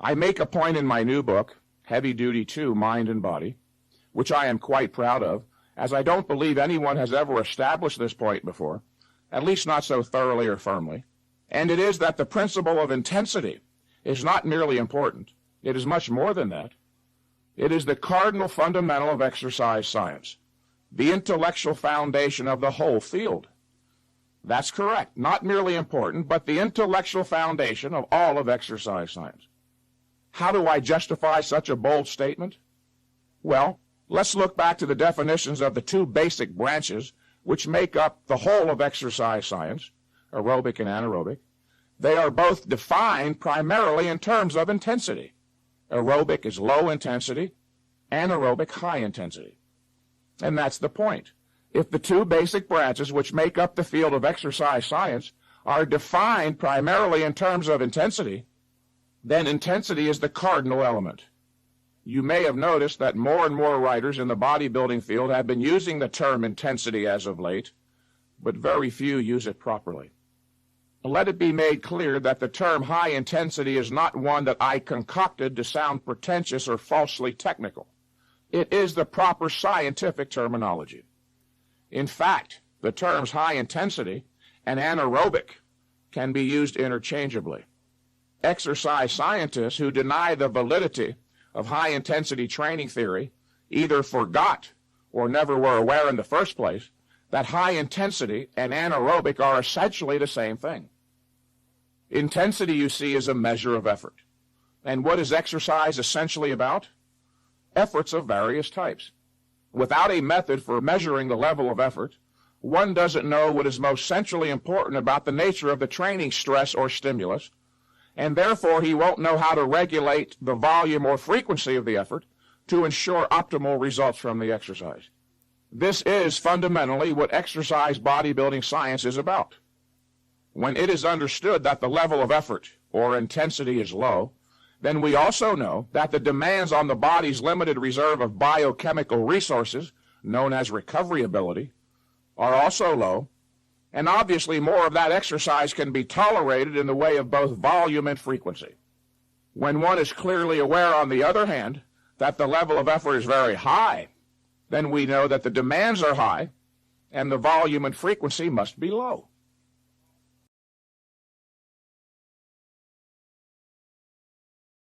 I make a point in my new book, Heavy Duty 2, Mind and Body, which I am quite proud of, as I don't believe anyone has ever established this point before, at least not so thoroughly or firmly, and it is that the principle of intensity is not merely important, it is much more than that. It is the cardinal fundamental of exercise science, the intellectual foundation of the whole field. That's correct, not merely important, but the intellectual foundation of all of exercise science. How do I justify such a bold statement? Well, let's look back to the definitions of the two basic branches which make up the whole of exercise science, aerobic and anaerobic. They are both defined primarily in terms of intensity. Aerobic is low intensity, anaerobic high intensity. And that's the point. If the two basic branches which make up the field of exercise science are defined primarily in terms of intensity, then intensity is the cardinal element. You may have noticed that more and more writers in the bodybuilding field have been using the term intensity as of late, but very few use it properly. Let it be made clear that the term high intensity is not one that I concocted to sound pretentious or falsely technical. It is the proper scientific terminology. In fact, the terms high intensity and anaerobic can be used interchangeably. Exercise scientists who deny the validity of high-intensity training theory either forgot or never were aware in the first place that high intensity and anaerobic are essentially the same thing. Intensity, you see, is a measure of effort. And what is exercise essentially about? Efforts of various types. Without a method for measuring the level of effort, one doesn't know what is most centrally important about the nature of the training stress or stimulus, and therefore he won't know how to regulate the volume or frequency of the effort to ensure optimal results from the exercise. This is fundamentally what exercise bodybuilding science is about. When it is understood that the level of effort or intensity is low, then we also know that the demands on the body's limited reserve of biochemical resources, known as recovery ability, are also low, and obviously more of that exercise can be tolerated in the way of both volume and frequency. When one is clearly aware, on the other hand, that the level of effort is very high, then we know that the demands are high and the volume and frequency must be low.